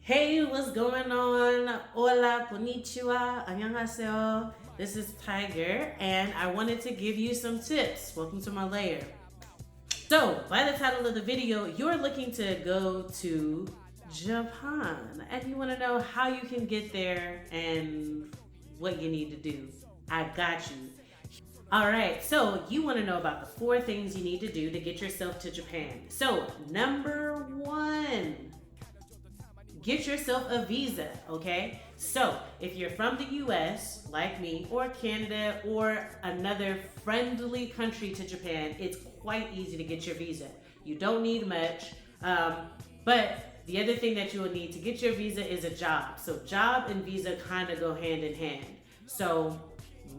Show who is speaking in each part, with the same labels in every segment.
Speaker 1: Hey, what's going on? Hola, konnichiwa, annyeonghaseyo. This is Tiger, and I wanted to give you some tips. Welcome to my lair. So, by the title of the video, you're looking to go to Japan, and you want to know how you can get there and what you need to do. I got you. All right, so you want to know about the 4 things you need to do to get yourself to Japan. So, number 1, get yourself a visa, okay? So, if you're from the US, like me, or Canada, or another friendly country to Japan, it's quite easy to get your visa. You don't need much, but the other thing that you will need to get your visa is a job. So, job and visa kind of go hand in hand. So,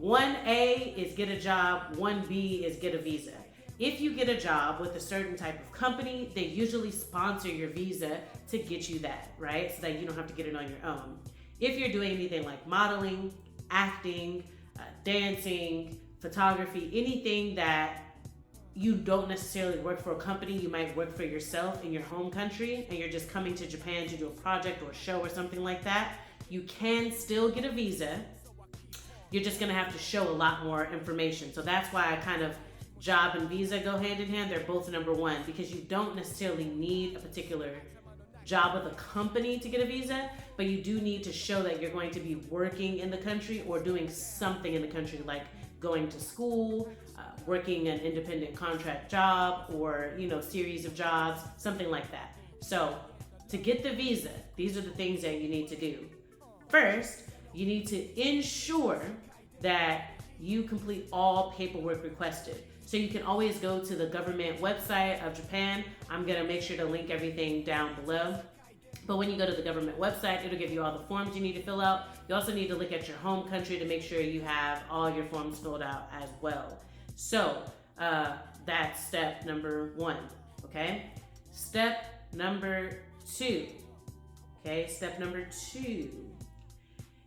Speaker 1: 1A is get a job, 1B is get a visa. If you get a job with a certain type of company, they usually sponsor your visa to get you that, right? So that you don't have to get it on your own. If you're doing anything like modeling, acting, dancing, photography, anything that you don't necessarily work for a company, you might work for yourself in your home country, and you're just coming to Japan to do a project or a show or something like that, you can still get a visa. You're just gonna have to show a lot more information. So that's why I kind of job and visa go hand in hand. They're both number 1 because you don't necessarily need a particular job with a company to get a visa, but you do need to show that you're going to be working in the country or doing something in the country, like going to school, working an independent contract job, or series of jobs, something like that. So to get the visa, these are the things that you need to do. First, you need to ensure that you complete all paperwork requested. So you can always go to the government website of Japan. I'm gonna make sure to link everything down below. But when you go to the government website, it'll give you all the forms you need to fill out. You also need to look at your home country to make sure you have all your forms filled out as well. So that's step number 1, okay? Step number 2, okay? Step number 2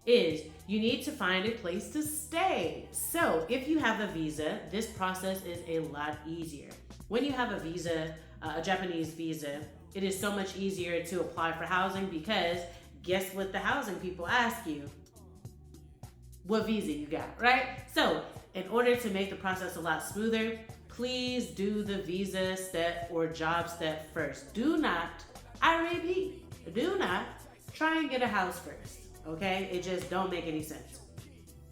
Speaker 1: is you need to find a place to stay. So if you have a visa, this process is a lot easier. When you have a visa, a Japanese visa, it is so much easier to apply for housing because guess what the housing people ask you? What visa you got, right? So in order to make the process a lot smoother, please do the visa step or job step first. Do not, I repeat, do not try and get a house first. Okay, it just don't make any sense.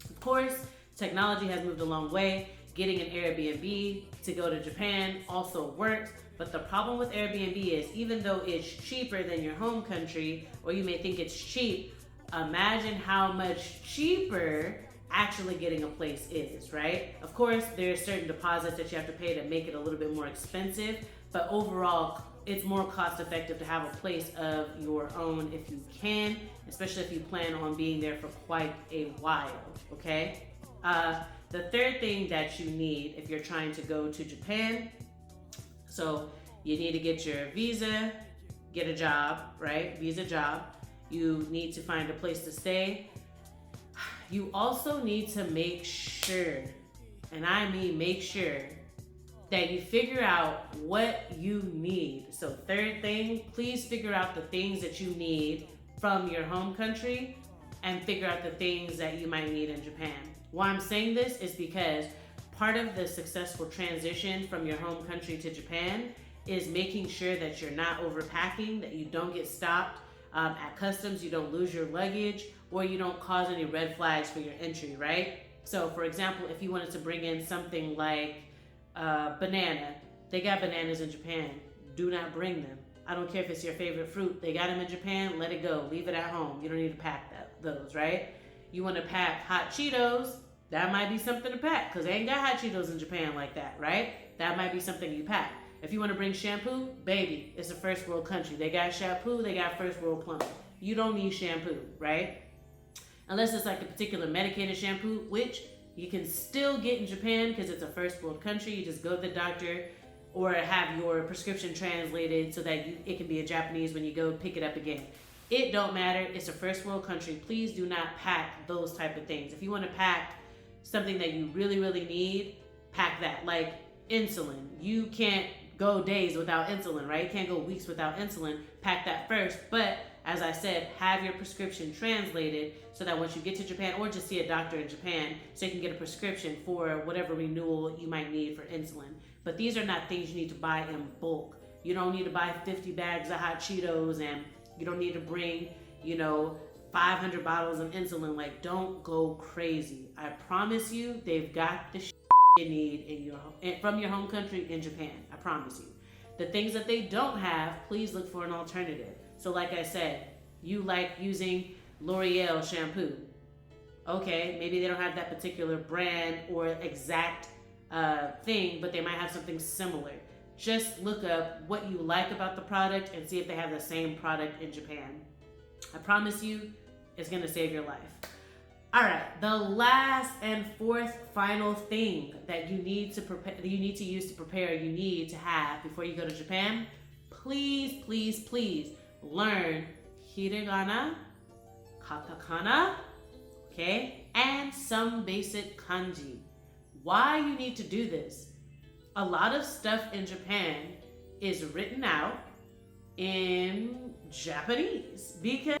Speaker 1: Of course, technology has moved a long way. Getting an Airbnb to go to Japan also works, but the problem with Airbnb is even though it's cheaper than your home country, or you may think it's cheap, imagine how much cheaper actually getting a place is, right? Of course, there's certain deposits that you have to pay to make it a little bit more expensive, but overall, it's more cost effective to have a place of your own if you can, especially if you plan on being there for quite a while, okay? The third thing that you need if you're trying to go to Japan, so you need to get your visa, get a job, right? Visa, job. You need to find a place to stay. You also need to make sure, and I mean make sure, that you figure out what you need. So third thing, please figure out the things that you need from your home country and figure out the things that you might need in Japan. Why I'm saying this is because part of the successful transition from your home country to Japan is making sure that you're not overpacking, that you don't get stopped at customs, you don't lose your luggage, or you don't cause any red flags for your entry, right? So for example, if you wanted to bring in something like banana. They got bananas in Japan. Do not bring them. I don't care if it's your favorite fruit. They got them in Japan. Let it go. Leave it at home. You don't need to pack those, right? You want to pack hot Cheetos. That might be something to pack because they ain't got hot Cheetos in Japan like that, right? That might be something you pack. If you want to bring shampoo, baby, it's a first world country. They got shampoo. They got first world plumbing. You don't need shampoo, right? Unless it's like a particular medicated shampoo, which you can still get in Japan because it's a first world country. You just go to the doctor or have your prescription translated so that it can be in Japanese when you go pick it up again. It don't matter. It's a first world country. Please do not pack those type of things. If you want to pack something that you really, really need, pack that. Like insulin. You can't go days without insulin, right? You can't go weeks without insulin. Pack that first. But as I said, have your prescription translated so that once you get to Japan, or just see a doctor in Japan, so you can get a prescription for whatever renewal you might need for insulin. But these are not things you need to buy in bulk. You don't need to buy 50 bags of hot Cheetos, and you don't need to bring, 500 bottles of insulin. Like, don't go crazy. I promise you, they've got the you need from your home country in Japan. I promise you. The things that they don't have, please look for an alternative. So like I said, you like using L'Oreal shampoo. Okay, maybe they don't have that particular brand or exact thing, but they might have something similar. Just look up what you like about the product and see if they have the same product in Japan. I promise you, it's gonna save your life. All right, the last and fourth final thing that you need to prepare, you need to use to prepare, you need to have before you go to Japan. Please, please, please learn hiragana, katakana, okay, and some basic kanji. Why you need to do this? A lot of stuff in Japan is written out in Japanese because,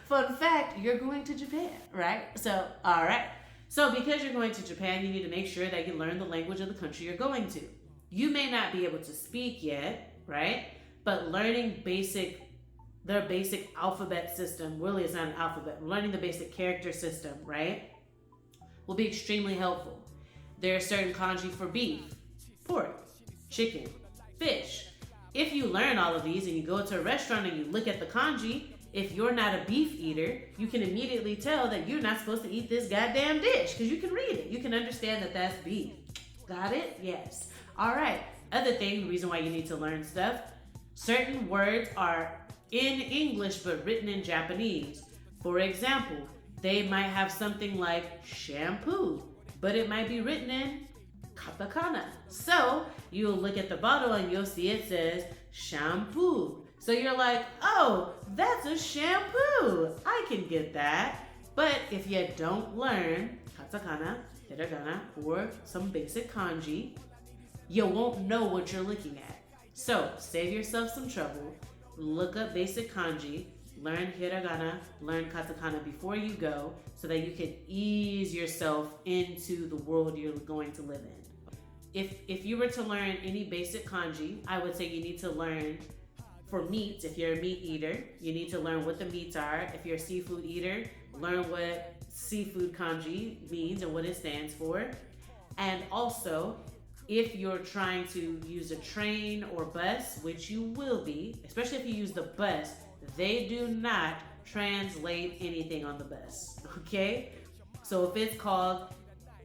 Speaker 1: fun fact, you're going to Japan, right? So, all right. So because you're going to Japan, you need to make sure that you learn the language of the country you're going to. You may not be able to speak yet, right? But learning their basic alphabet system, really it's not an alphabet, learning the basic character system, right, will be extremely helpful. There are certain kanji for beef, pork, chicken, fish. If you learn all of these and you go to a restaurant and you look at the kanji, if you're not a beef eater, you can immediately tell that you're not supposed to eat this goddamn dish because you can read it. You can understand that that's beef. Got it? Yes. All right. Other thing, the reason why you need to learn stuff, certain words are in English but written in Japanese. For example, they might have something like shampoo, but it might be written in katakana. So you'll look at the bottle and you'll see it says shampoo. So you're like, oh, that's a shampoo. I can get that. But if you don't learn katakana, hiragana, or some basic kanji, you won't know what you're looking at. So save yourself some trouble. Look up basic kanji, learn hiragana, learn katakana before you go so that you can ease yourself into the world you're going to live in. If you were to learn any basic kanji, I would say you need to learn for meats. If you're a meat eater, you need to learn what the meats are. If you're a seafood eater, learn what seafood kanji means and what it stands for. And also, if you're trying to use a train or bus, which you will be, especially if you use the bus, they do not translate anything on the bus, okay? So if it's called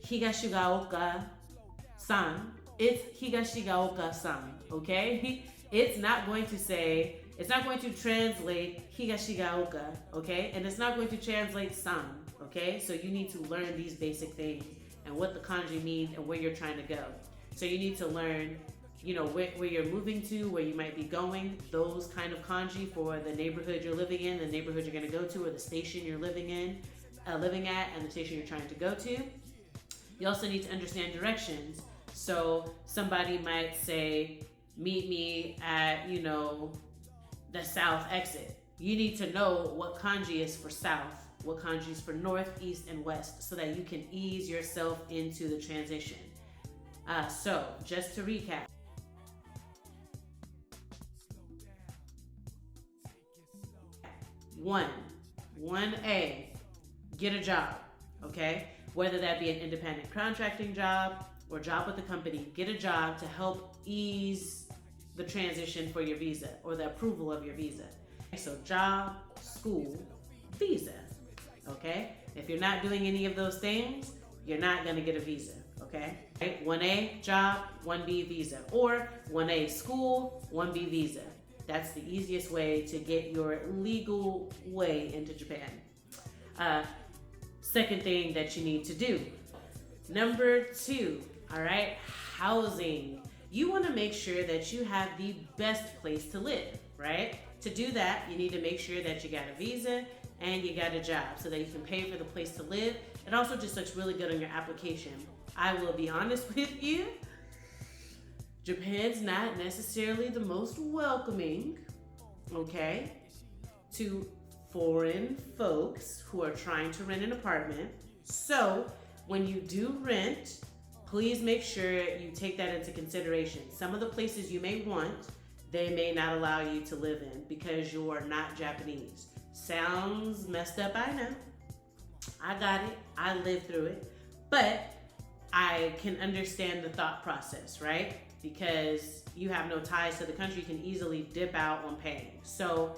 Speaker 1: Higashigaoka-san, it's Higashigaoka-san, okay? It's not going to translate Higashigaoka, okay? And it's not going to translate san, okay? So you need to learn these basic things and what the kanji means and where you're trying to go. So you need to learn, where you're moving to, where you might be going, those kind of kanji for the neighborhood you're living in, the neighborhood you're going to go to, or the station you're living at, and the station you're trying to go to. You also need to understand directions. So somebody might say, meet me at, the south exit. You need to know what kanji is for south, what kanji is for north, east, and west, so that you can ease yourself into the transition. So just to recap. 1A, get a job, okay? Whether that be an independent contracting job or job with the company, get a job to help ease the transition for your visa or the approval of your visa. So job, school, visa, okay? If you're not doing any of those things, you're not gonna get a visa, okay? 1A, job, 1B, visa, or 1A, school, 1B, visa. That's the easiest way to get your legal way into Japan. Second thing that you need to do. Number 2, all right, housing. You want to make sure that you have the best place to live, right? To do that, you need to make sure that you got a visa and you got a job so that you can pay for the place to live. It also just looks really good on your application. I will be honest with you, Japan's not necessarily the most welcoming, okay, to foreign folks who are trying to rent an apartment. So when you do rent, please make sure you take that into consideration. Some of the places you may want, they may not allow you to live in because you are not Japanese. Sounds messed up, I know. I got it. I lived through it. But I can understand the thought process, right? Because you have no ties to the country, you can easily dip out on paying. So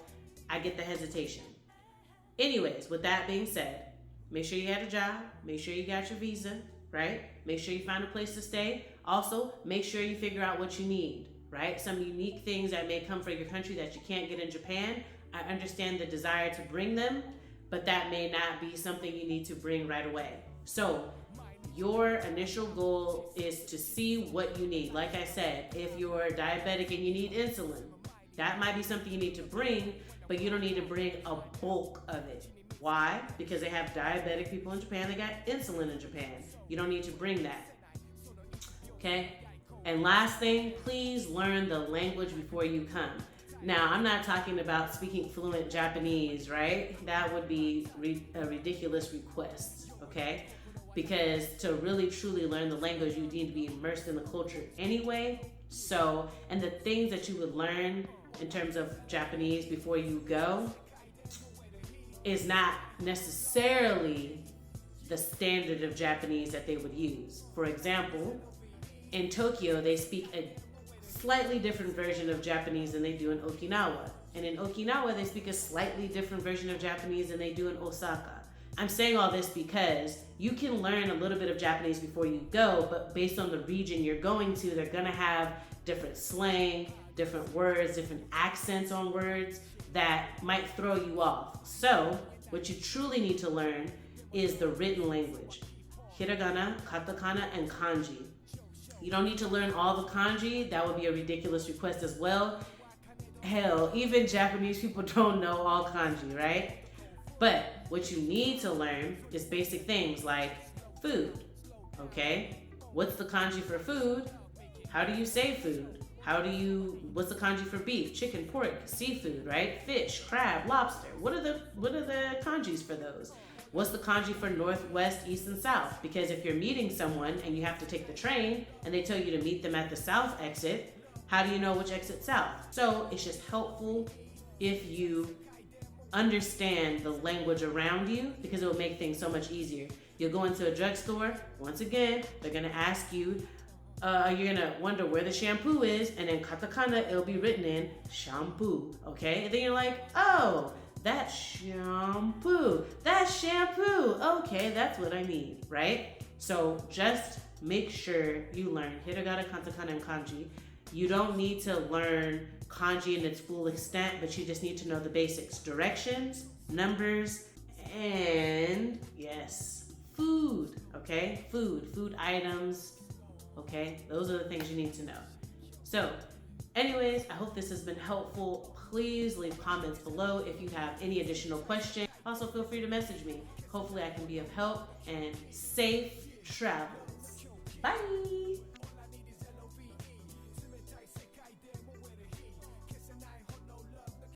Speaker 1: I get the hesitation. Anyways, with that being said, make sure you had a job, make sure you got your visa, right? Make sure you find a place to stay. Also, make sure you figure out what you need, right? Some unique things that may come from your country that you can't get in Japan. I understand the desire to bring them, but that may not be something you need to bring right away. So your initial goal is to see what you need. Like I said, if you're diabetic and you need insulin, that might be something you need to bring, but you don't need to bring a bulk of it. Why? Because they have diabetic people in Japan, they got insulin in Japan. You don't need to bring that. Okay? And last thing, please learn the language before you come. Now, I'm not talking about speaking fluent Japanese, right? That would be a ridiculous request, okay? Because to really truly learn the language, you need to be immersed in the culture anyway. So, and the things that you would learn in terms of Japanese before you go is not necessarily the standard of Japanese that they would use. For example, in Tokyo, they speak a slightly different version of Japanese than they do in Okinawa. And in Okinawa, they speak a slightly different version of Japanese than they do in Osaka. I'm saying all this because you can learn a little bit of Japanese before you go, but based on the region you're going to, they're gonna have different slang, different words, different accents on words that might throw you off. So what you truly need to learn is the written language. Hiragana, katakana, and kanji. You don't need to learn all the kanji. That would be a ridiculous request as well. Hell, even Japanese people don't know all kanji, right? But what you need to learn is basic things like food, okay? What's the kanji for food? How do you say food? What's the kanji for beef, chicken, pork, seafood, right? Fish, crab, lobster. What are the kanjis for those? What's the kanji for north, west, east, and south? Because if you're meeting someone and you have to take the train and they tell you to meet them at the south exit, how do you know which exit south? So it's just helpful if you understand the language around you because it will make things so much easier. You'll go into a drugstore, once again, they're gonna ask you, you're gonna wonder where the shampoo is, and in katakana, it'll be written in shampoo, okay? And then you're like, oh, that's shampoo, okay, that's what I need, right? So just make sure you learn hiragana, katakana, and kanji. You don't need to learn kanji in its full extent, but you just need to know the basics. Directions, numbers, and yes, food, okay? Food items, okay? Those are the things you need to know. So anyways, I hope this has been helpful. Please leave comments below if you have any additional questions. Also, feel free to message me. Hopefully I can be of help, and safe travels. Bye.